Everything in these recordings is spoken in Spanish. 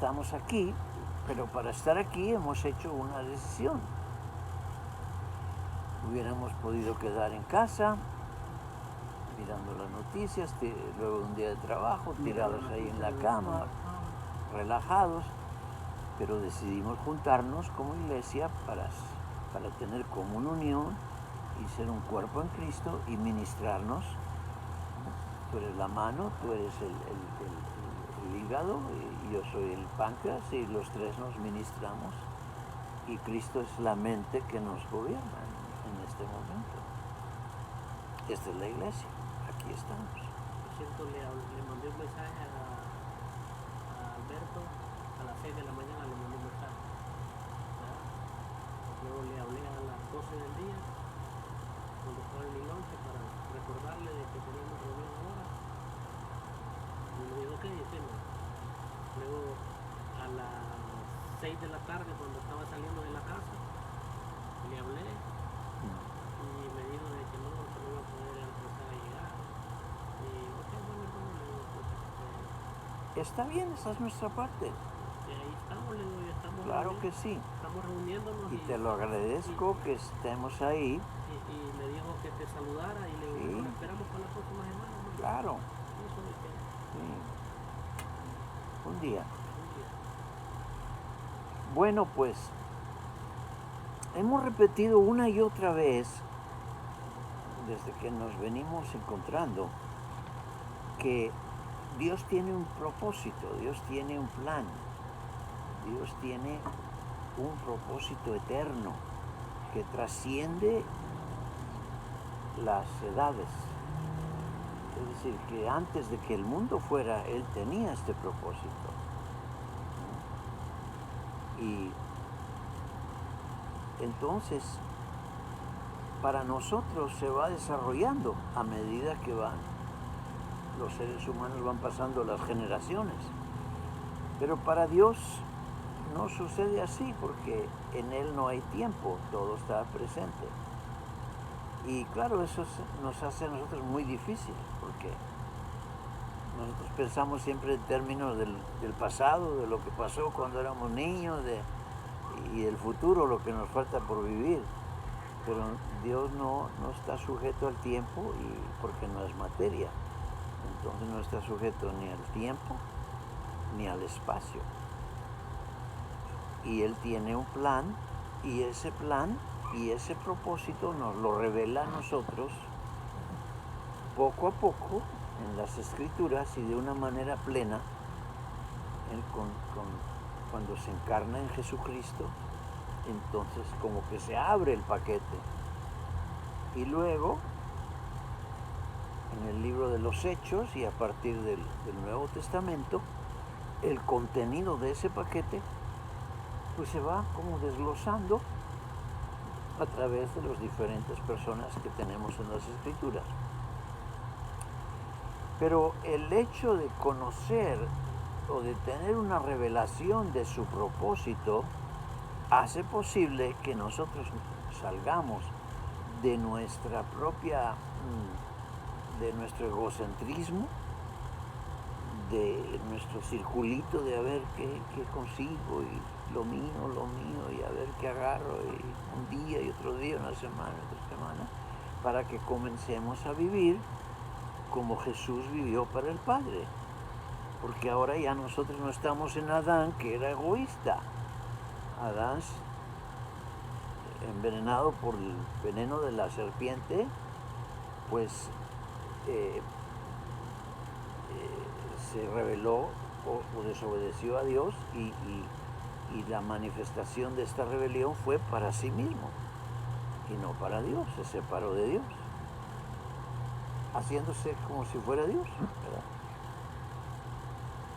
estamos aquí, pero para estar aquí hemos hecho una decisión. Hubiéramos podido quedar en casa, mirando las noticias, luego de un día de trabajo, tirados ahí en la cama, relajados, pero decidimos juntarnos como iglesia para tener comunión y ser un cuerpo en Cristo y ministrarnos. Tú eres la mano, tú eres el hígado, y yo soy el páncreas, y los tres nos ministramos, y Cristo es la mente que nos gobierna en este momento. Esta es la iglesia, aquí estamos. Por cierto, le mandé un mensaje a Alberto a las 6 de la mañana, le mandé un mensaje, ¿verdad? Luego le hablé a las 12 del día, cuando estaba en mi lonche, para recordarle de que teníamos reunión ahora. Y me dijo, ok, entiendo. Luego a las 6 de la tarde, cuando estaba saliendo de la casa, le hablé y me dijo de que no iba a poder empezar a llegar. Y ok, bueno, le digo, pues, Está bien, esa es nuestra parte. y ahí estamos, le digo, estamos Claro que sí. estamos reuniéndonos. Y te lo agradezco que estemos ahí. Y me dijo que te saludara y le digo, Sí. bueno, esperamos para la próxima semana, ¿no? Claro. Eso de que Sí. Un día. un día. Bueno, pues hemos repetido una y otra vez, desde que nos venimos encontrando, que Dios tiene un propósito, Dios tiene un plan, Dios tiene un propósito eterno que trasciende las edades. Es decir, que antes de que el mundo fuera, Él tenía este propósito. Y entonces, para nosotros se va desarrollando a medida que los seres humanos van pasando las generaciones. Pero para Dios no sucede así, porque en Él no hay tiempo, todo está presente. Y claro, eso nos hace a nosotros muy difícil, porque nosotros pensamos siempre en términos del pasado, de lo que pasó cuando éramos niños, y del futuro, lo que nos falta por vivir. Pero Dios no está sujeto al tiempo, porque no es materia. Entonces no está sujeto ni al tiempo ni al espacio. Y Él tiene un plan, y ese plan y ese propósito nos lo revela a nosotros poco a poco en las Escrituras y de una manera plena cuando se encarna en Jesucristo. Entonces como que se abre el paquete. Y luego, en el libro de los Hechos y a partir del Nuevo Testamento, el contenido de ese paquete pues se va como desglosando a través de las diferentes personas que tenemos en las Escrituras. Pero el hecho de conocer o de tener una revelación de su propósito hace posible que nosotros salgamos de nuestra propia, de nuestro egocentrismo, de nuestro circulito de a ver qué consigo, y lo mío, y a ver qué agarro, y un día y otro día, una semana, otra semana, para que comencemos a vivir como Jesús vivió para el Padre. Porque ahora ya nosotros no estamos en Adán, que era egoísta. Adán, envenenado por el veneno de la serpiente, pues se rebeló o desobedeció a Dios, y la manifestación de esta rebelión fue para sí mismo y no para Dios. Se separó de Dios, haciéndose como si fuera Dios, ¿verdad?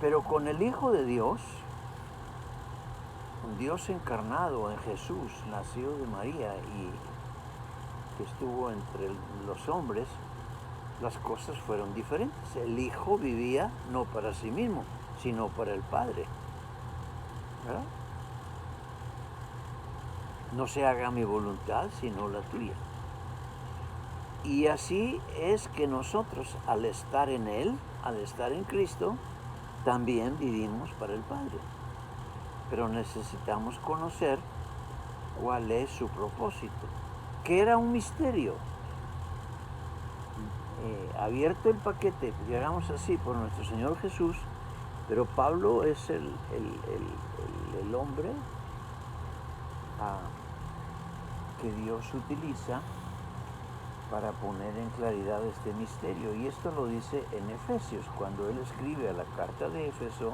Pero con el Hijo de Dios, un Dios encarnado en Jesús, nacido de María y que estuvo entre los hombres, las cosas fueron diferentes. El Hijo vivía no para sí mismo, sino para el Padre, ¿verdad? No se haga mi voluntad, sino la tuya. Y así es que nosotros, al estar en Él, al estar en Cristo, también vivimos para el Padre. pero necesitamos conocer cuál es su propósito, que era un misterio. Abierto el paquete, llegamos así por nuestro Señor Jesús, pero Pablo es el hombre que Dios utiliza para poner en claridad este misterio. Y esto lo dice en Efesios, cuando él escribe a la carta de Éfeso,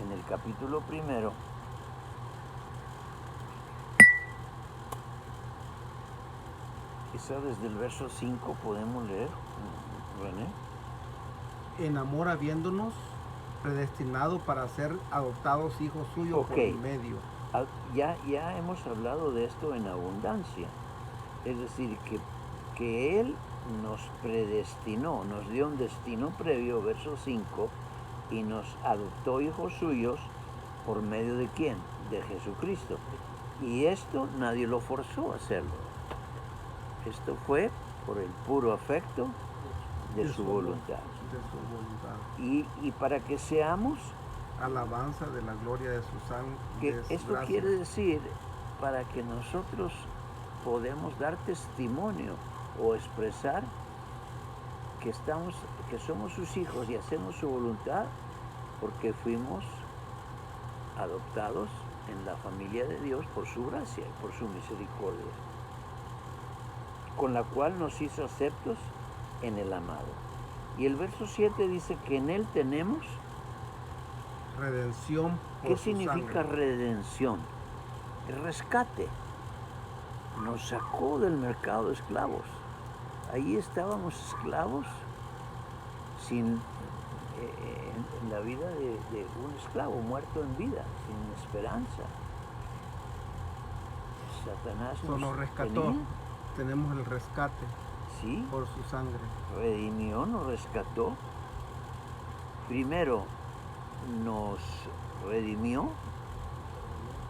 en el capítulo 1. Quizá desde el verso 5 podemos leer, René. En amor habiéndonos predestinado para ser adoptados hijos suyos por Ok. medio. Ya hemos hablado de esto en abundancia. Es decir, que Él nos predestinó, nos dio un destino previo, verso 5, y nos adoptó hijos suyos por medio de ¿quién? De Jesucristo. Y esto nadie lo forzó a hacerlo. Esto fue por el puro afecto de su voluntad. De su voluntad. Y para que seamos, Alabanza de la gloria de su sangre. que esto quiere decir, para que nosotros podemos dar testimonio o expresar que somos sus hijos y hacemos su voluntad, porque fuimos adoptados en la familia de Dios por su gracia y por su misericordia, con la cual nos hizo aceptos en el amado. Y el verso 7 dice que en él tenemos redención. ¿Qué significa redención? El rescate. Nos sacó del mercado de esclavos. Ahí estábamos esclavos en la vida de un esclavo, muerto en vida, sin esperanza. Satanás nos rescató. tenía. Tenemos el rescate, Sí, por su sangre. redimió, nos rescató. Primero nos redimió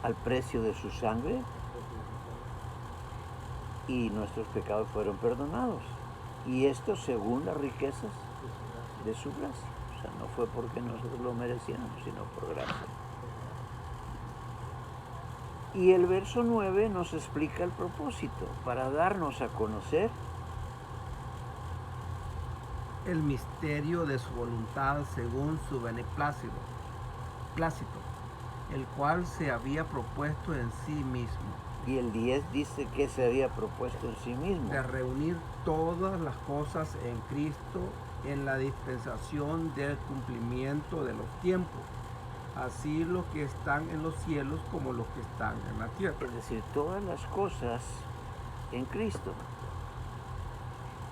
al precio de su sangre y nuestros pecados fueron perdonados. Y esto según las riquezas de su gracia. O sea, no fue porque nosotros lo merecíamos, sino por gracia. Y el verso 9 nos explica el propósito, para darnos a conocer El misterio de su voluntad según su beneplácito, el cual se había propuesto en sí mismo, y el 10 dice que se había propuesto en sí mismo. de reunir todas las cosas en Cristo en la dispensación del cumplimiento de los tiempos, así los que están en los cielos como los que están en la tierra. Es decir, todas las cosas en Cristo.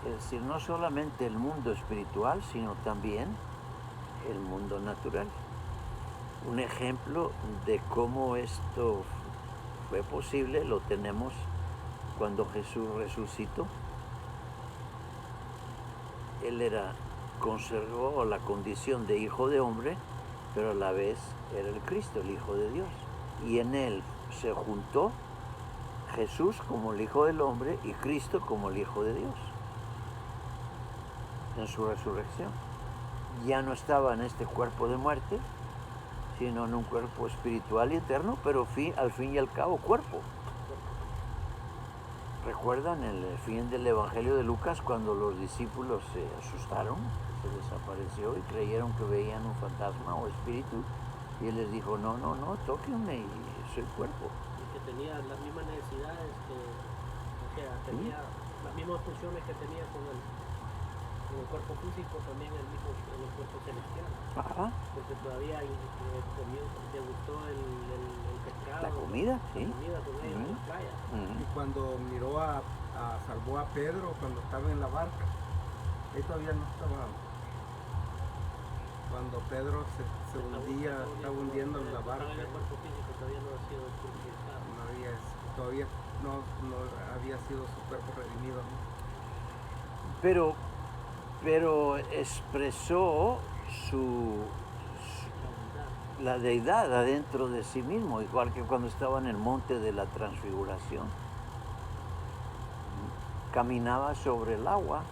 Es decir, no solamente el mundo espiritual, sino también el mundo natural. Un ejemplo de cómo esto fue posible lo tenemos cuando Jesús resucitó. Él conservó la condición de hijo de hombre, pero a la vez era el Cristo, el Hijo de Dios. Y en él se juntó Jesús como el Hijo del Hombre y Cristo como el Hijo de Dios en su resurrección. Ya no estaba en este cuerpo de muerte, sino en un cuerpo espiritual y eterno, pero al fin y al cabo cuerpo. ¿Recuerdan el fin del Evangelio de Lucas cuando los discípulos se asustaron, se desapareció y creyeron que veían un fantasma o espíritu? Y él les dijo, no, tóquenme y soy cuerpo. Y que tenía las mismas necesidades, tenía las mismas funciones que tenía con el cuerpo físico, también en el cuerpo celestial. Ajá. Porque todavía le gustó el pescado. La comida, sí. La comida con ellos en la playa. Y cuando salvó a Pedro cuando estaba en la barca, él todavía no estaba. Cuando Pedro se hundía, estaba hundiendo en la barca. Estaba en el cuerpo físico, todavía no ha sido purificado. Todavía no había sido su cuerpo redimido, ¿no? Pero expresó la deidad adentro de sí mismo, igual que cuando estaba en el monte de la transfiguración. Caminaba sobre el agua,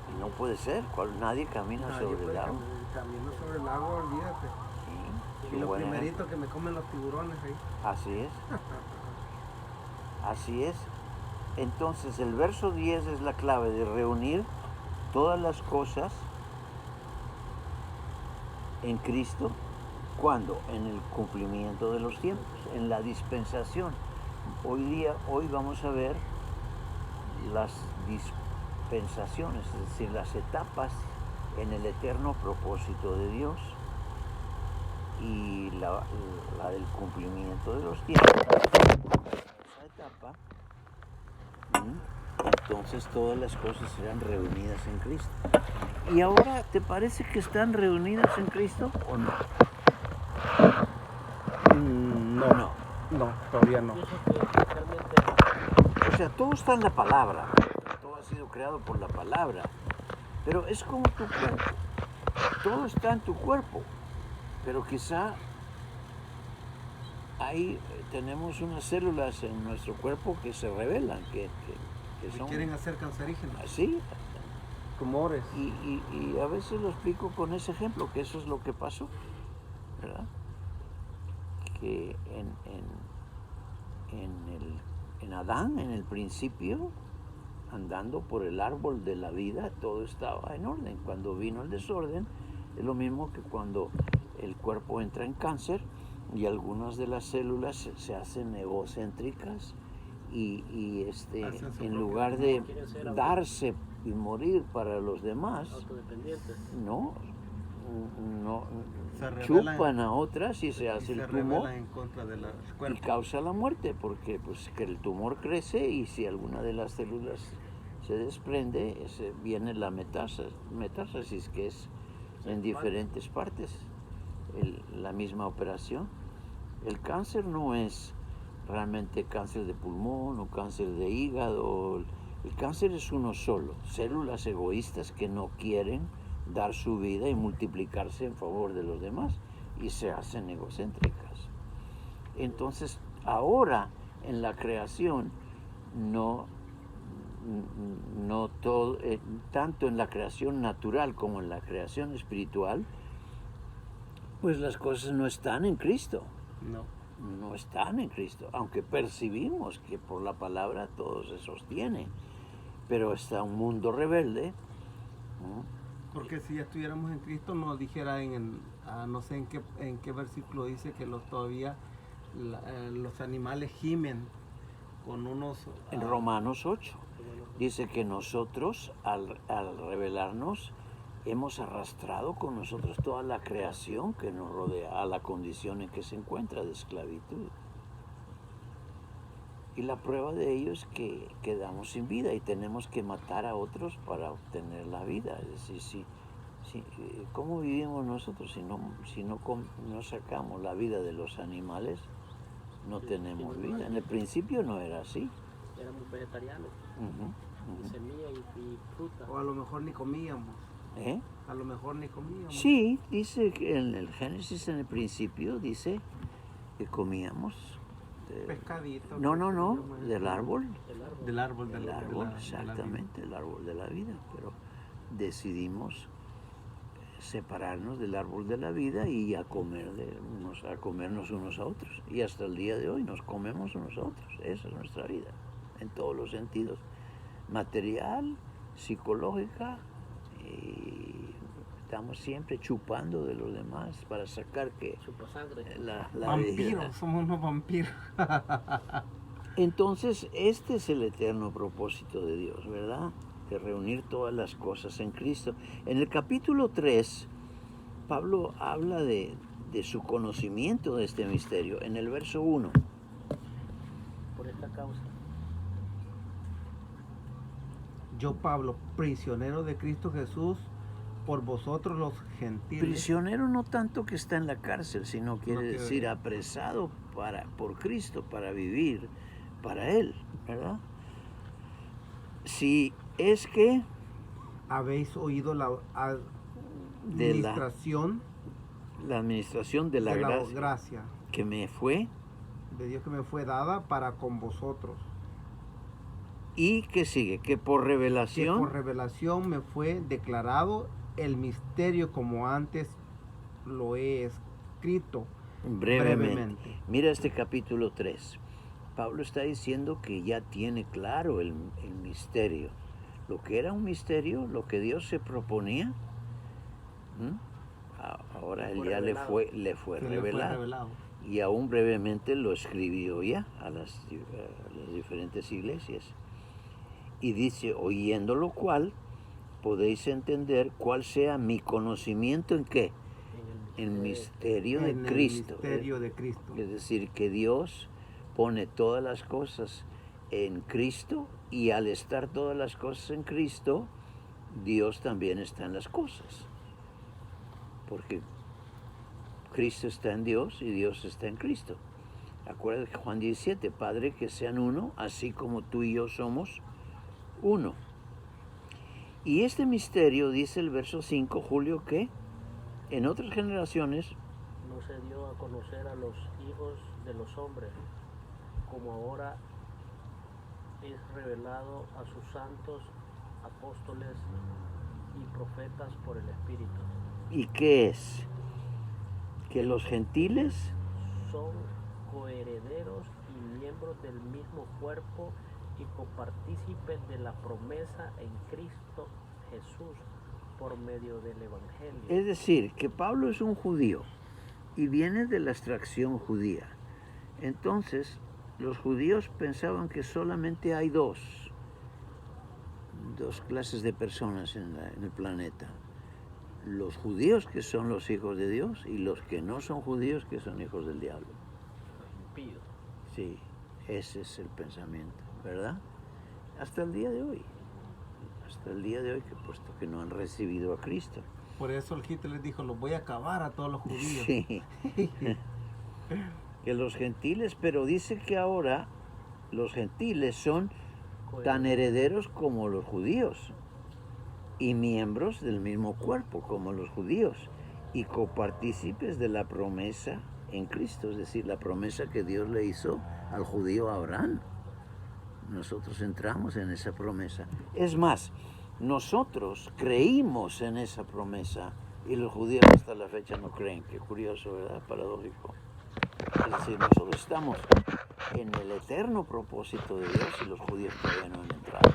y no puede ser, nadie camina sobre el agua. Camino sobre el agua, olvídate. Sí. Y lo buen primerito que me comen los tiburones ahí. Así es. Así es. Entonces el verso 10 es la clave de reunir todas las cosas en Cristo. ¿Cuándo? En el cumplimiento de los tiempos, en la dispensación. Hoy vamos a ver las dispensaciones, es decir, las etapas en el eterno propósito de Dios y la del cumplimiento de los tiempos. Esa etapa, entonces todas las cosas serán reunidas en Cristo. ¿Y ahora te parece que están reunidas en Cristo o no? No, todavía no. Pienso que realmente O sea, todo está en la palabra, todo ha sido creado por la palabra, pero es como tu cuerpo, todo está en tu cuerpo, pero quizá ahí tenemos unas células en nuestro cuerpo que se rebelan, que son Quieren hacer cancerígenos. así, Tumores. y a veces lo explico con ese ejemplo, que eso es lo que pasó, ¿verdad? Que en Adán, en el principio, andando por el árbol de la vida, todo estaba en orden. Cuando vino el desorden, es lo mismo que cuando el cuerpo entra en cáncer y algunas de las células se hacen egocéntricas y en lugar de darse y morir para los demás, autodependientes. no Se rebelan- chupan a otras y se hace se el tumor rebelan en contra del y cuerpo. causa la muerte, porque pues que el tumor crece y si alguna de las células se desprende, viene la metástasis, que es en diferentes partes la misma operación. El cáncer no es realmente cáncer de pulmón o cáncer de hígado. El cáncer es uno solo, células egoístas que no quieren dar su vida y multiplicarse en favor de los demás y se hacen egocéntricas. Entonces, ahora en la creación, no todo, tanto en la creación natural como en la creación espiritual, pues las cosas no están en Cristo. No están en Cristo, aunque percibimos que por la palabra todo se sostiene, pero está un mundo rebelde, ¿no? Porque si ya estuviéramos en Cristo, nos dijera no sé en qué versículo dice que todavía los animales gimen con unos... En Romanos 8 dice que nosotros al rebelarnos hemos arrastrado con nosotros toda la creación que nos rodea a la condición en que se encuentra de esclavitud. Y la prueba de ello es que quedamos sin vida y tenemos que matar a otros para obtener la vida. Es decir, ¿cómo vivimos nosotros si no sacamos la vida de los animales? No tenemos vida. En el principio no era así. Éramos vegetarianos, y semilla y fruta. O a lo mejor ni comíamos. ¿Eh? A lo mejor ni comíamos. Sí, dice que en el Génesis, en el principio, dice que comíamos. Pescadito. No, del árbol. Del árbol, Del árbol, exactamente, el árbol de la vida. Pero decidimos separarnos del árbol de la vida y a comernos unos a otros. Y hasta el día de hoy nos comemos unos a otros. Esa es nuestra vida, en todos los sentidos. Material, psicológica, y estamos siempre chupando de los demás para sacar que la vampiros, vida. somos unos vampiros. Entonces, este es el eterno propósito de Dios, ¿verdad? De reunir todas las cosas en Cristo. En el capítulo 3, Pablo habla de su conocimiento de este misterio. En el verso 1. Por esta causa. Yo, Pablo, prisionero de Cristo Jesús, por vosotros los gentiles. Prisionero no tanto que está en la cárcel, sino quiere decir apresado por Cristo, para vivir para Él, ¿verdad? Si es que habéis oído la administración de la gracia que me fue, de Dios que me fue dada para con vosotros. Y que sigue, que por revelación me fue declarado el misterio como antes lo he escrito brevemente. Mira este capítulo 3. Pablo está diciendo que ya tiene claro el misterio. Lo que era un misterio, lo que Dios se proponía, ahora él ya le fue revelado. Y aún brevemente lo escribió ya a las diferentes iglesias. Y dice, oyendo lo cual, podéis entender cuál sea mi conocimiento en qué. El misterio de Cristo. El misterio de Cristo. Es decir, que Dios pone todas las cosas en Cristo, y al estar todas las cosas en Cristo, Dios también está en las cosas. Porque Cristo está en Dios y Dios está en Cristo. Acuérdate que Juan 17, Padre, que sean uno, así como tú y yo somos uno. Y este misterio, dice el verso 5, Julio, que en otras generaciones no se dio a conocer a los hijos de los hombres, como ahora es revelado a sus santos apóstoles y profetas por el Espíritu. ¿Y qué es? Que los gentiles son coherederos y miembros del mismo cuerpo y copartícipes de la promesa en Cristo Jesús por medio del Evangelio. Es decir, que Pablo es un judío y viene de la extracción judía. Entonces, los judíos pensaban que solamente hay dos clases de personas en el planeta. Los judíos, que son los hijos de Dios, y los que no son judíos, que son hijos del diablo. Impíos. Sí, ese es el pensamiento, ¿verdad? Hasta el día de hoy. Hasta el día de hoy, que puesto que no han recibido a Cristo. Por eso el Hitler les dijo, los voy a acabar a todos los judíos. Sí. Que los gentiles, pero dice que ahora los gentiles son tan herederos como los judíos y miembros del mismo cuerpo como los judíos y copartícipes de la promesa en Cristo, es decir, la promesa que Dios le hizo al judío Abraham. Nosotros entramos en esa promesa. Es más, nosotros creímos en esa promesa y los judíos hasta la fecha no creen. Qué curioso, ¿verdad? Paradójico. Es decir, nosotros estamos en el eterno propósito de Dios y los judíos todavía no han entrado.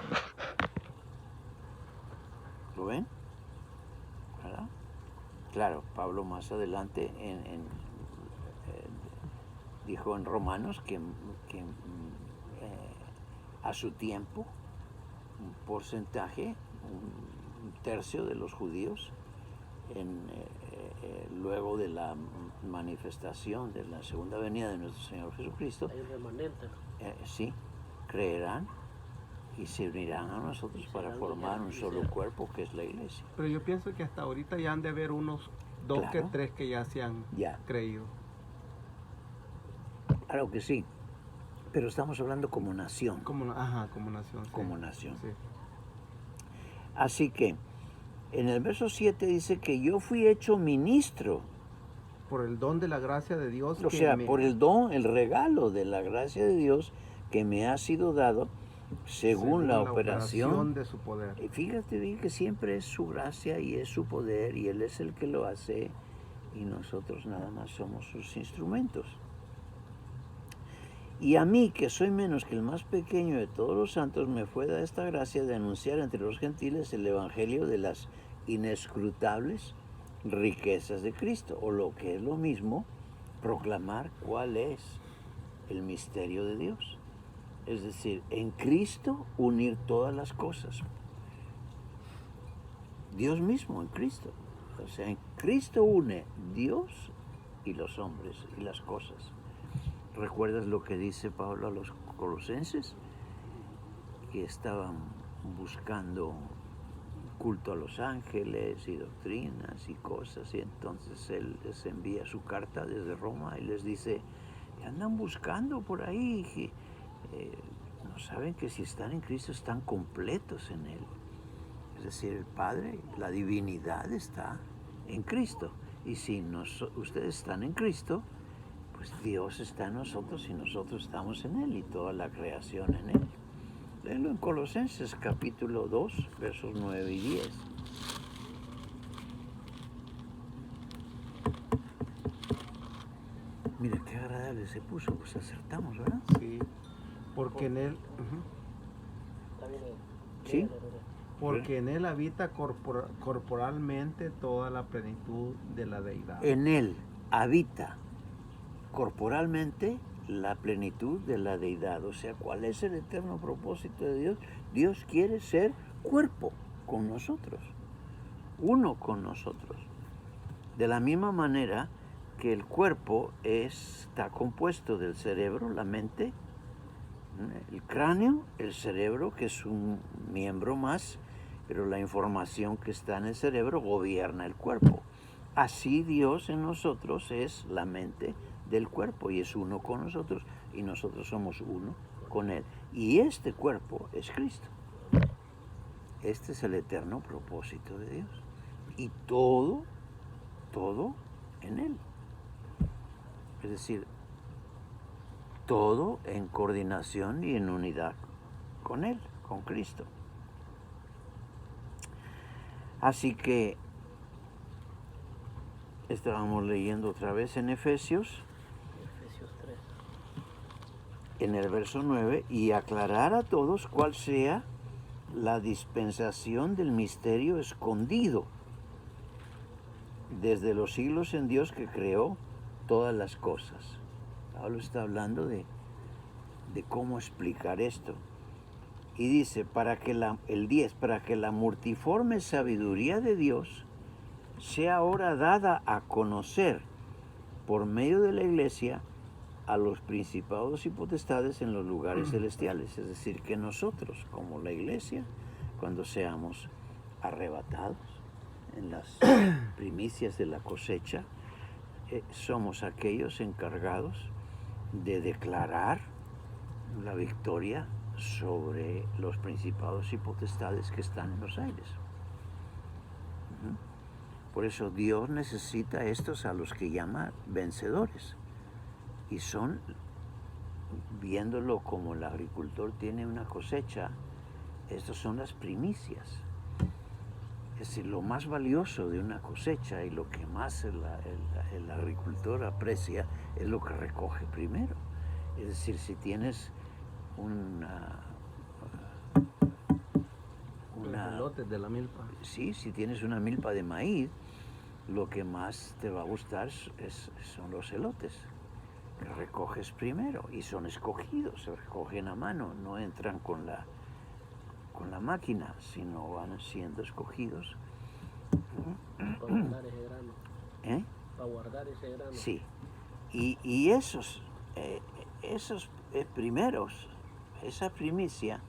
¿Lo ven? ¿Verdad? Claro, Pablo más adelante dijo en Romanos que a su tiempo un porcentaje, un tercio de los judíos, luego de la manifestación de la segunda venida de nuestro Señor Jesucristo, hay un remanente, ¿no? Sí, creerán y se unirán a nosotros para formar un solo cuerpo, que es la iglesia. Pero yo pienso que hasta ahorita ya han de haber unos 2 Claro. que 3 que ya se han creído. Claro que sí, pero estamos hablando como nación. Como nación. Como nación. Sí. Así que en el verso 7 dice que yo fui hecho ministro. Por el don de la gracia de Dios. O sea, por el don, el regalo de la gracia de Dios que me ha sido dado según la operación de su poder. Y fíjate bien que siempre es su gracia y es su poder y Él es el que lo hace y nosotros nada más somos sus instrumentos. Y a mí, que soy menos que el más pequeño de todos los santos, me fue dada esta gracia de anunciar entre los gentiles el evangelio de las inescrutables riquezas de Cristo, o lo que es lo mismo, proclamar cuál es el misterio de Dios. Es decir, en Cristo unir todas las cosas. Dios mismo en Cristo. O sea, en Cristo une Dios y los hombres y las cosas. ¿Recuerdas lo que dice Pablo a los colosenses? Que estaban buscando culto a los ángeles y doctrinas y cosas, y entonces él les envía su carta desde Roma y les dice, andan buscando por ahí, no saben que si están en Cristo están completos en Él. Es decir, el Padre, la divinidad está en Cristo, y si ustedes están en Cristo, pues Dios está en nosotros y nosotros estamos en Él y toda la creación en Él. Léelo en Colosenses capítulo 2, versos 9 y 10. clave se puso, pues acertamos, ¿verdad? Sí, porque en él, Está bien. Sí. Dígale, René. porque en él habita corporalmente toda la plenitud de la deidad. En él habita corporalmente la plenitud de la deidad. O sea, ¿cuál es el eterno propósito de Dios? Dios quiere ser cuerpo con nosotros, uno con nosotros. De la misma manera que el cuerpo está compuesto del cerebro, la mente, el cráneo, el cerebro, que es un miembro más, pero la información que está en el cerebro gobierna el cuerpo. Así Dios en nosotros es la mente del cuerpo y es uno con nosotros y nosotros somos uno con Él. Y este cuerpo es Cristo. Este es el eterno propósito de Dios. Y todo en Él. Es decir, todo en coordinación y en unidad con Él, con Cristo. Así que estábamos leyendo otra vez en Efesios, Efesios 3. en el verso 9, y aclarar a todos cuál sea la dispensación del misterio escondido desde los siglos en Dios que creó todas las cosas. Pablo está hablando de cómo explicar esto. Y dice, el 10, para que la multiforme sabiduría de Dios sea ahora dada a conocer por medio de la iglesia a los principados y potestades en los lugares celestiales. Es decir, que nosotros, como la iglesia, cuando seamos arrebatados en las primicias de la cosecha, somos aquellos encargados de declarar la victoria sobre los principados y potestades que están en los aires. Por eso Dios necesita estos a los que llama vencedores. Y son, viéndolo como el agricultor tiene una cosecha, estas son las primicias. Es decir, lo más valioso de una cosecha y lo que más el agricultor aprecia es lo que recoge primero. Es decir, si tienes Los elotes de la milpa. Sí, si tienes una milpa de maíz, lo que más te va a gustar son los elotes, que recoges primero y son escogidos, se recogen a mano, no entran con la máquina, sino van siendo escogidos. Para guardar ese grano. ¿Eh? Para guardar ese grano. Sí. Y esos primeros, esa primicia,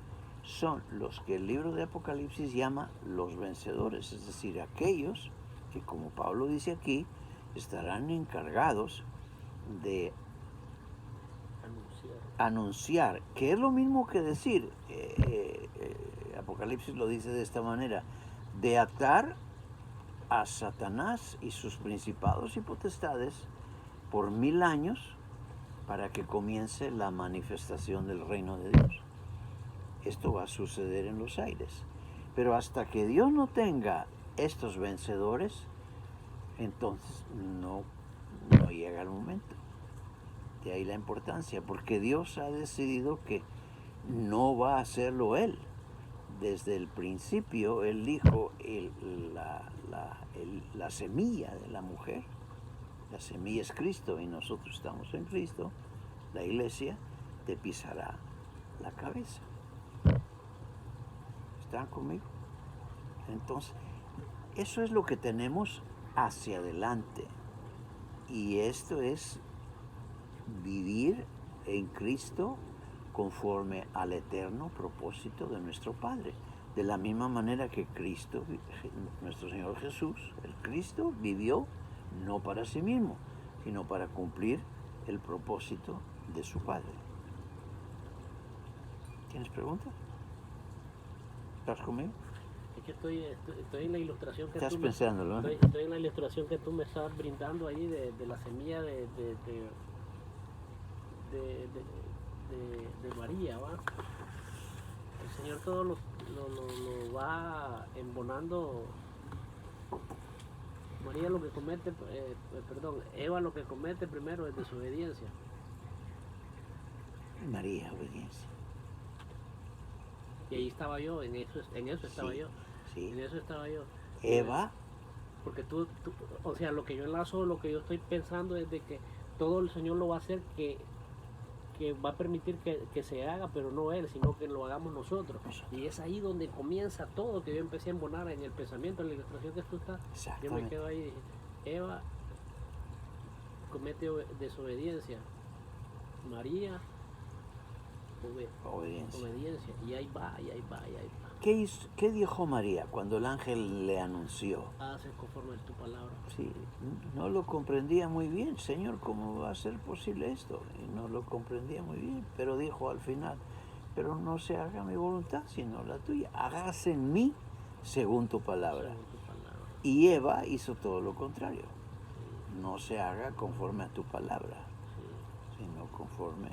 son los que el libro de Apocalipsis llama los vencedores, es decir, aquellos que, como Pablo dice aquí, estarán encargados de anunciar, que es lo mismo que decir, Apocalipsis lo dice de esta manera, de atar a Satanás y sus principados y potestades por 1000 años para que comience la manifestación del reino de Dios. Esto va a suceder en los aires. Pero hasta que Dios no tenga estos vencedores, entonces no llega el momento. De ahí la importancia, porque Dios ha decidido que no va a hacerlo Él. Desde el principio Él dijo, la semilla de la mujer, la semilla es Cristo y nosotros estamos en Cristo, la iglesia te pisará la cabeza. ¿Están conmigo? Entonces, eso es lo que tenemos hacia adelante. Y esto es vivir en Cristo conforme al eterno propósito de nuestro Padre. De la misma manera que Cristo, nuestro Señor Jesús, el Cristo, vivió no para sí mismo, sino para cumplir el propósito de su Padre. ¿Tienes preguntas? ¿Estás conmigo? Es que estoy en la ilustración que Estás tú pensándolo, ¿eh? estoy en la ilustración que tú me estás brindando ahí de la semilla de María, ¿va? El Señor todo lo va embonando. María lo que comete, Eva lo que comete primero es desobediencia. María, obediencia. Y ahí estaba yo, en eso estaba Sí, yo. sí. En eso estaba yo. Eva, Porque o sea, lo que yo enlazo, lo que yo estoy pensando es de que todo el Señor lo va a hacer, que va a permitir que se haga, pero no Él, sino que lo hagamos nosotros. Y es ahí donde comienza todo, que yo empecé a embonar en el pensamiento, en la ilustración que tú estás. Yo me exactamente. quedo ahí, dije, Eva comete desobediencia, María Obediencia. obediencia, y ahí va, y ahí va, y ahí va. ¿Qué dijo María cuando el ángel le anunció? Hace conforme a tu palabra. Sí, no lo comprendía muy bien, Señor, ¿cómo va a ser posible esto? Y no lo comprendía muy bien, pero dijo al final, pero no se haga mi voluntad, sino la tuya. Hágase en mí según tu palabra. Según tu palabra. Y Eva hizo todo lo contrario. No se haga conforme a tu palabra, sino conforme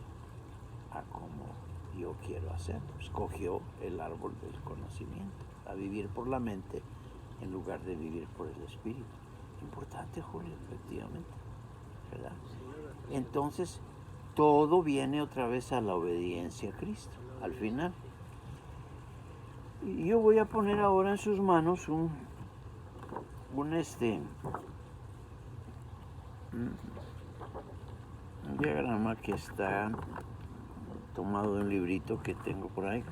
a como yo quiero hacer. Escogió el árbol del conocimiento, a vivir por la mente en lugar de vivir por el espíritu. Importante, Julio, efectivamente, ¿verdad? Entonces, todo viene otra vez a la obediencia a Cristo, al final. Y yo voy a poner ahora en sus manos un diagrama que está tomado de un librito que tengo por ahí.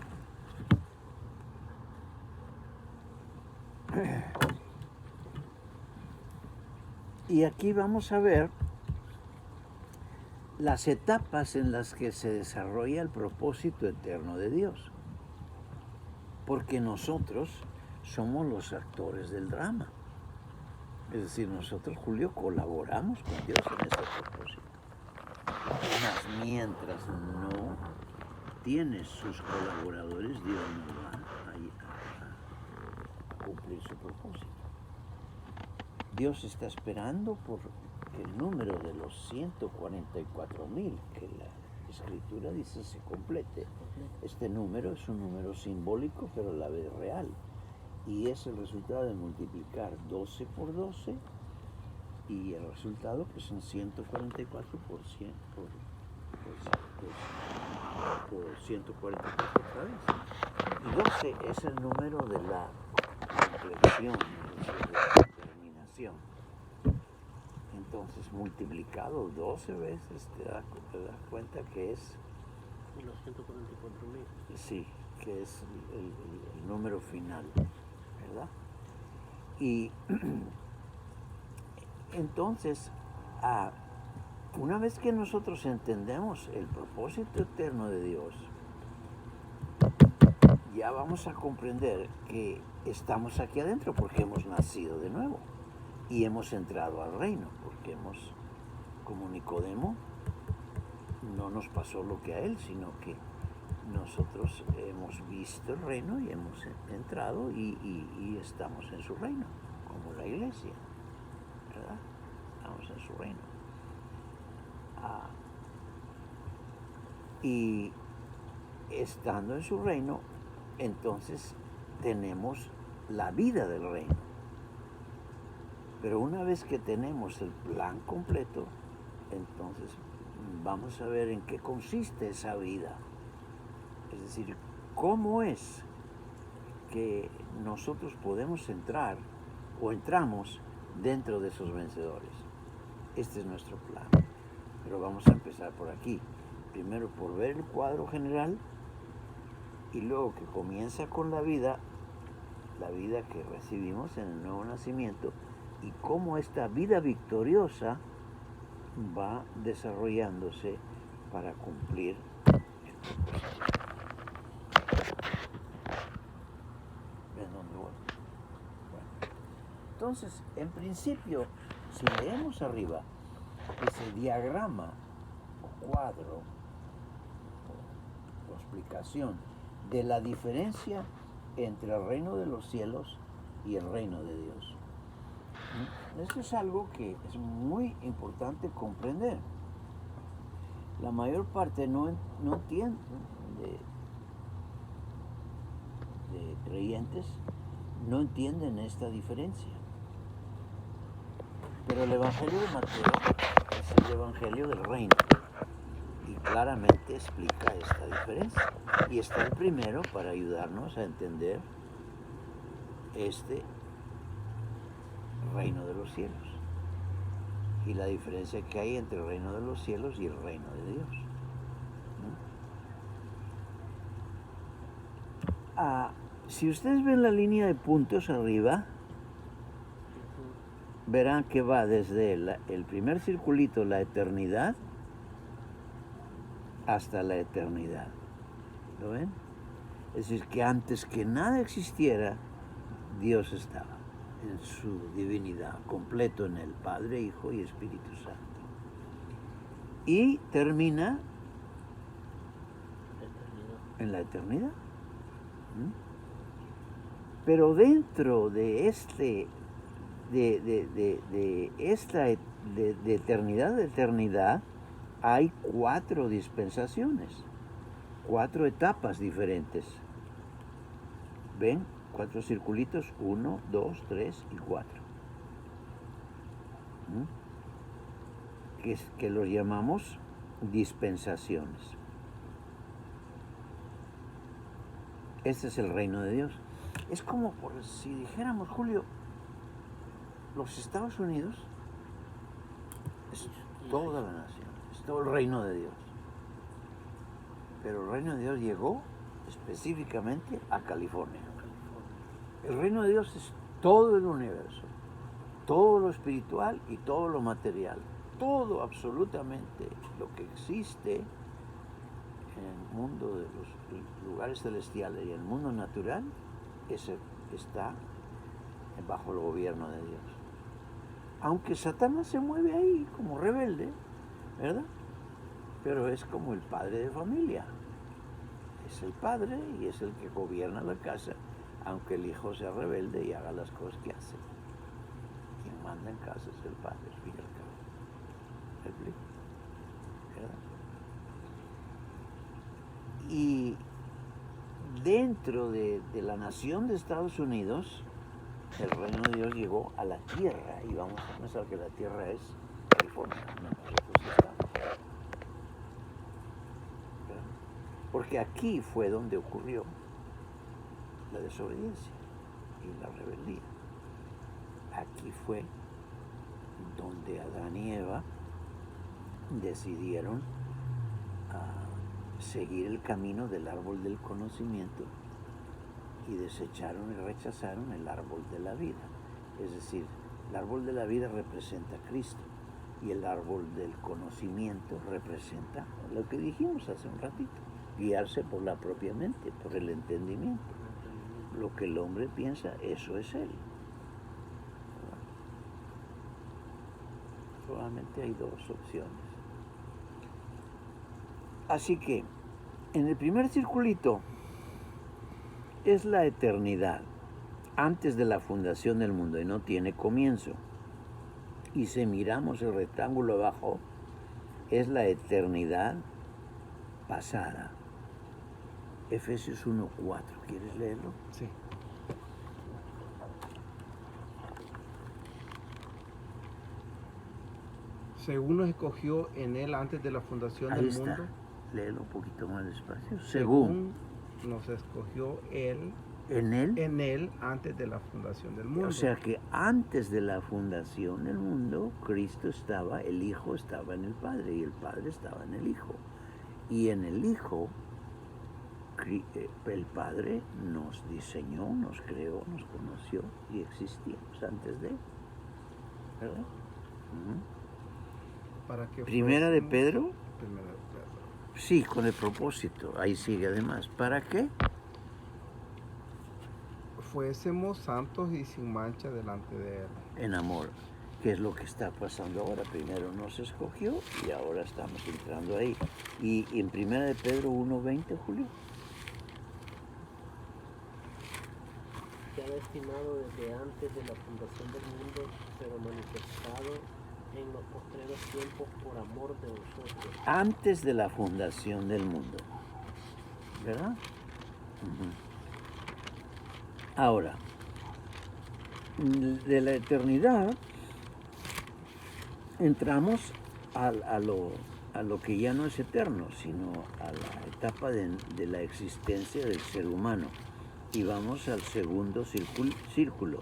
Y aquí vamos a ver las etapas en las que se desarrolla el propósito eterno de Dios. Porque nosotros somos los actores del drama. Es decir, nosotros, Julio, colaboramos con Dios en ese propósito. Mas mientras no tiene sus colaboradores, Dios no va a cumplir su propósito. Dios está esperando por el número de los 144,000 que la Escritura dice se complete. Este número es un número simbólico, pero a la vez real. Y es el resultado de multiplicar 12 por 12 y el resultado pues son 144 por 100 por 144 otra vez. Y 12 es el número de la compleción, de la terminación. Entonces multiplicado 12 veces te das cuenta que es... Y los 144,000. Sí, que es el número final, ¿verdad? Y entonces, una vez que nosotros entendemos el propósito eterno de Dios, ya vamos a comprender que estamos aquí adentro porque hemos nacido de nuevo y hemos entrado al reino, porque como Nicodemo, no nos pasó lo que a él, sino que nosotros hemos visto el reino y hemos entrado y estamos en su reino, como la iglesia, ¿verdad? Estamos en su reino. Y estando en su reino, entonces tenemos la vida del reino. Pero una vez que tenemos el plan completo, entonces vamos a ver en qué consiste esa vida. Es decir, cómo es que nosotros podemos entrar o entramos dentro de esos vencedores. Este es nuestro plan. Pero vamos a empezar por aquí. Primero por ver el cuadro general y luego que comienza con la vida que recibimos en el nuevo nacimiento y cómo esta vida victoriosa va desarrollándose para cumplir el propósito. ¿Ven dónde voy? Bueno. Entonces, en principio, si leemos arriba, ese diagrama o cuadro o explicación de la diferencia entre el reino de los cielos y el reino de Dios. Esto es algo que es muy importante comprender. La mayor parte no entiende de creyentes, no entienden esta diferencia. Pero el Evangelio de Mateo es el Evangelio del reino. Y claramente explica esta diferencia. Y está el primero para ayudarnos a entender este reino de los cielos y la diferencia que hay entre el reino de los cielos y el reino de Dios, ¿no? Si ustedes ven la línea de puntos arriba, verán que va desde el primer circulito, la eternidad, hasta la eternidad. ¿Lo ven? Es decir, que antes que nada existiera, Dios estaba en su divinidad, completo en el Padre, Hijo y Espíritu Santo. Y termina en la eternidad. Pero dentro de esta eternidad, hay 4 dispensaciones, 4 etapas diferentes. ¿Ven? 4 circulitos, 1, 2, 3 y 4. Que los llamamos dispensaciones. Este es el reino de Dios. Es como por si dijéramos, Julio, los Estados Unidos es toda la nación, es todo el reino de Dios. Pero el reino de Dios llegó específicamente a California. El reino de Dios es todo el universo, todo lo espiritual y todo lo material. Todo, absolutamente, lo que existe en el mundo de los lugares celestiales y en el mundo natural, está bajo el gobierno de Dios. Aunque Satanás se mueve ahí como rebelde, ¿verdad? Pero es como el padre de familia. Es el padre y es el que gobierna la casa, aunque el hijo sea rebelde y haga las cosas que hace. Quien manda en casa es el padre, al fin y al cabo. ¿Me explico? ¿Verdad? Y dentro de la nación de Estados Unidos, el reino de Dios llegó a la tierra, y vamos a pensar que la tierra es California, no, nosotros estamos. ¿Verdad? Porque aquí fue donde ocurrió la desobediencia y la rebeldía. Aquí fue donde Adán y Eva decidieron seguir el camino del árbol del conocimiento y desecharon y rechazaron el árbol de la vida. Es decir, el árbol de la vida representa a Cristo y el árbol del conocimiento representa lo que dijimos hace un ratito, guiarse por la propia mente, por el entendimiento. Lo que el hombre piensa, eso es él. Solamente hay 2 opciones. Así que, en el primer circulito es la eternidad, antes de la fundación del mundo, y no tiene comienzo. Y si miramos el rectángulo abajo, es la eternidad pasada. Efesios 1:4, ¿quieres leerlo? Sí. Según nos escogió en él antes de la fundación Ahí del está. mundo. Léelo un poquito más despacio. Según nos escogió él en él antes de la fundación del mundo. O sea que antes de la fundación del mundo, Cristo estaba, el Hijo estaba en el Padre y el Padre estaba en el Hijo. Y en el Hijo, el Padre nos diseñó, nos creó, nos conoció y existíamos antes de él. ¿Verdad? Para que Primera de fuésemos- Pedro, Primera de Pedro. sí, con el propósito, ahí sigue además. ¿Para qué? Fuésemos santos y sin mancha delante de él. En amor, que es lo que está pasando ahora. Primero nos escogió y ahora estamos entrando ahí. Y en Primera de Pedro 1:20, Julio. Que ha destinado desde antes de la fundación del mundo, pero manifestado en los postreros tiempos por amor de vosotros. Antes de la fundación del mundo. ¿Verdad? Ahora, de la eternidad entramos a lo a lo que ya no es eterno, sino a la etapa de la existencia del ser humano. Y vamos al segundo círculo.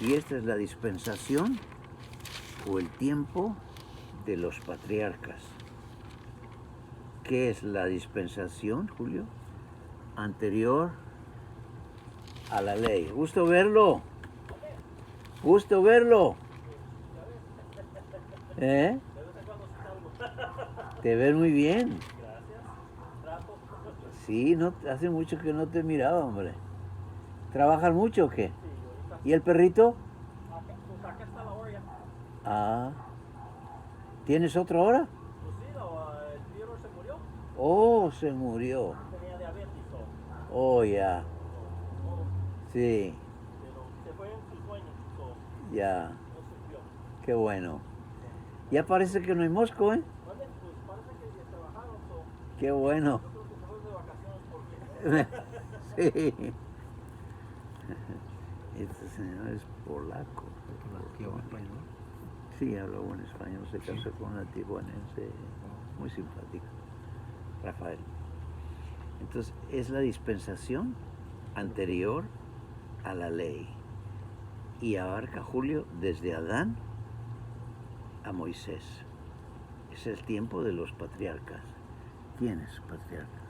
Y esta es la dispensación o el tiempo de los patriarcas. ¿Qué es la dispensación, Julio? Anterior a la ley. Gusto verlo. Gusto verlo. ¿Eh? Te ves muy bien. Sí, no, hace mucho que no te miraba, hombre. ¿Trabajas mucho o qué? ¿Y el perrito? Acá está la hora ya. Ah. ¿Tienes otro ahora? Pues sí, el Theodore se murió. Oh, se murió. Tenía diabetes. Oh, ya. Sí, Pero se fue en sus sueños. ya. No sufrió. Qué bueno. Ya parece que no hay mosco, ¿eh? Vale, pues parece que ya trabajaron. Qué bueno. Yo creo que se fue de vacaciones porque... Sí. Este señor es polaco. ¿Que habla español? Sí, habla buen español. Se casó con una tijuanense muy simpática, Rafael. Entonces, es la dispensación anterior a la ley. Y abarca, Julio, desde Adán a Moisés. Es el tiempo de los patriarcas. ¿Quiénes patriarcas?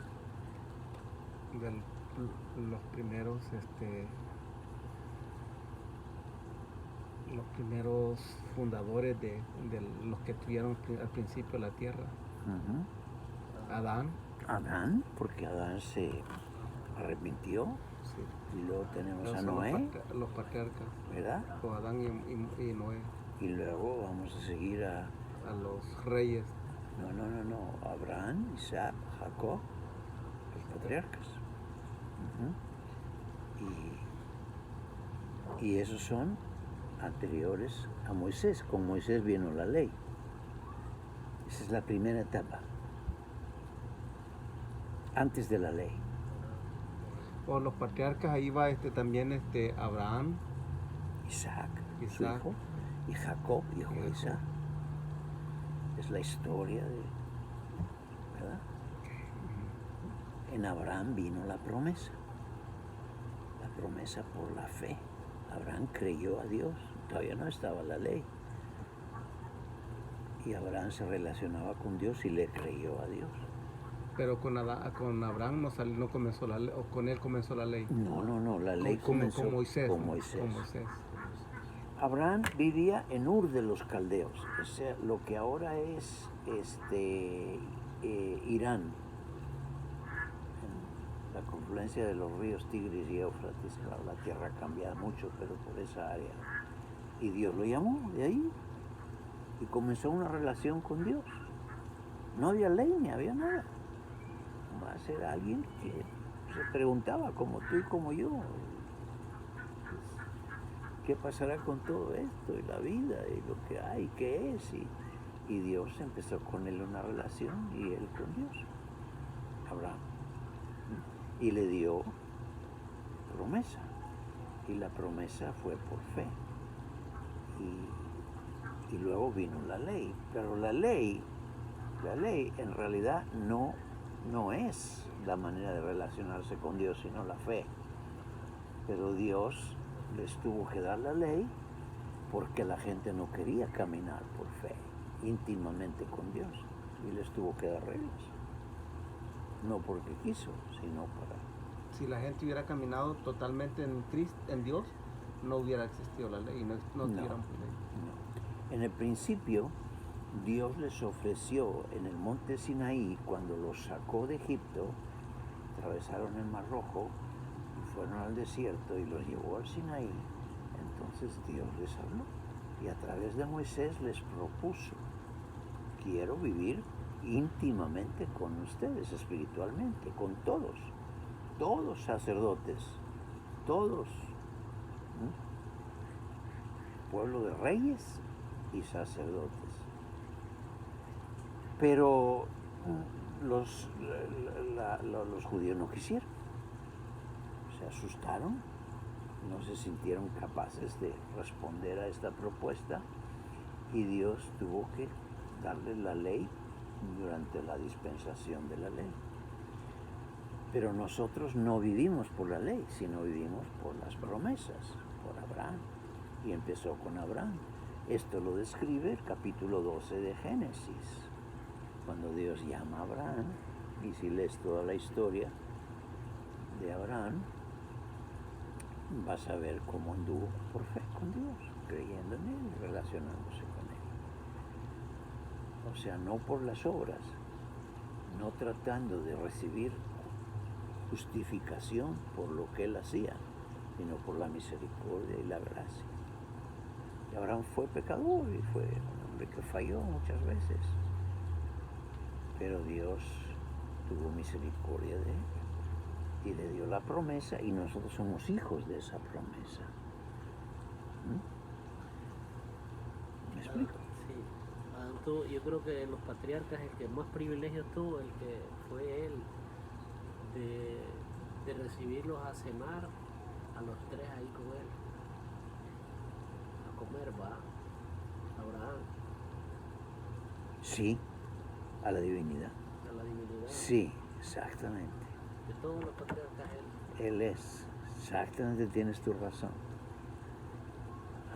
Los primeros, los primeros fundadores de los que tuvieron al principio la tierra. Adán. Adán, porque Adán se arrepintió. Sí. Y luego tenemos a Esos son Noé, los patriarcas. ¿verdad? O Adán y Noé. Y luego vamos a seguir a los reyes. No. Abraham, Isaac, Jacob, los patriarcas. Y esos son anteriores a Moisés. Con Moisés vino la ley. Esa es la primera etapa. Antes de la ley. O los patriarcas, ahí va también Abraham, Isaac, su hijo, y Jacob, hijo de Isaac. Es la historia de, ¿verdad? En Abraham vino la promesa por la fe. Abraham creyó a Dios, todavía no estaba la ley. Y Abraham se relacionaba con Dios y le creyó a Dios. Pero con Abraham no comenzó la ley, o con él comenzó la ley. No, la ley comenzó con Moisés. con Moisés. Abraham vivía en Ur de los Caldeos, o sea, lo que ahora es Irán, en la confluencia de los ríos Tigris y Éufrates. Claro, la tierra ha cambiado mucho, pero por esa área. Y Dios lo llamó de ahí y comenzó una relación con Dios. No había ley ni había nada. Más era alguien que se preguntaba, como tú y como yo, ¿qué pasará con todo esto y la vida y lo que hay, qué es? Y Dios empezó con él una relación y él con Dios, Abraham. Y le dio promesa. Y la promesa fue por fe. Y luego vino la ley. Pero la ley en realidad no es la manera de relacionarse con Dios, sino la fe. Pero Dios les tuvo que dar la ley porque la gente no quería caminar por fe íntimamente con Dios y les tuvo que dar reglas. No porque quiso, sino para... Si la gente hubiera caminado totalmente en Cristo, en Dios, no hubiera existido la ley, no tuvieran ley. No. En el principio, Dios les ofreció en el monte Sinaí, cuando los sacó de Egipto, atravesaron el Mar Rojo y fueron al desierto y los llevó al Sinaí. Entonces Dios les habló y a través de Moisés les propuso: quiero vivir íntimamente con ustedes, espiritualmente, con todos sacerdotes, todos, pueblo de reyes y sacerdotes. Pero los judíos no quisieron, se asustaron, no se sintieron capaces de responder a esta propuesta y Dios tuvo que darles la ley durante la dispensación de la ley. Pero nosotros no vivimos por la ley, sino vivimos por las promesas, por Abraham. Y empezó con Abraham. Esto lo describe el capítulo 12 de Génesis, cuando Dios llama a Abraham, y si lees toda la historia de Abraham, vas a ver cómo anduvo por fe con Dios, creyendo en Él y relacionándose con Él. O sea, no por las obras, no tratando de recibir justificación por lo que Él hacía, sino por la misericordia y la gracia. Y Abraham fue pecador y fue un hombre que falló muchas veces, pero Dios tuvo misericordia de él y le dio la promesa, y nosotros somos hijos de esa promesa. ¿Me explico? Sí. Yo creo que los patriarcas, el que más privilegios tuvo, el que fue él, de recibirlos a cenar a los tres ahí con él, a comer, va, Abraham, Sí, a la divinidad. a la divinidad. Sí, exactamente. De todos los patriarcas él. Él es, exactamente, tienes tu razón.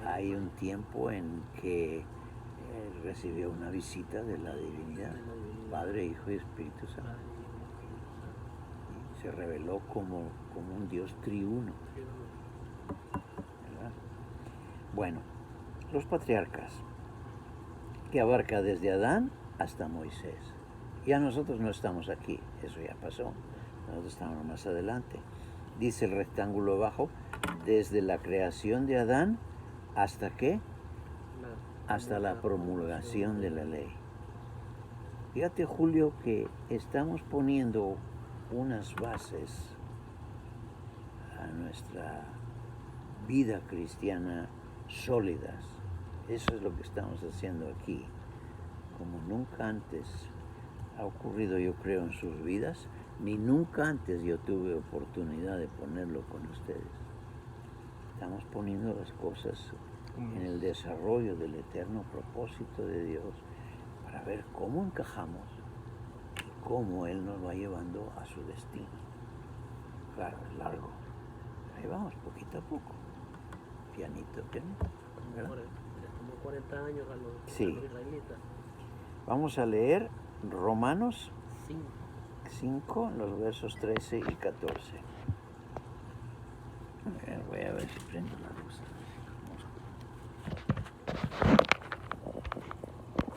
Hay un tiempo en que él recibió una visita de la divinidad, Padre, Hijo y Espíritu Santo. Y se reveló como un Dios triuno, ¿verdad? Bueno, los patriarcas, que abarca desde Adán hasta Moisés. Ya nosotros no estamos aquí, eso ya pasó, nosotros estamos más adelante. Dice el rectángulo abajo, desde la creación de Adán hasta qué, hasta la promulgación de la ley. Fíjate, Julio, que estamos poniendo unas bases a nuestra vida cristiana sólidas. Eso es lo que estamos haciendo aquí, como nunca antes ha ocurrido, yo creo, en sus vidas, ni nunca antes yo tuve oportunidad de ponerlo con ustedes. Estamos poniendo las cosas en el desarrollo del eterno propósito de Dios para ver cómo encajamos y cómo Él nos va llevando a su destino. Claro, es largo. Ahí vamos, poquito a poco. Pianito, pianito. ¿Verdad? Como 40 años a los israelitas. Vamos a leer Romanos 5. 5, los versos 13 y 14. Voy a ver si prendo la luz.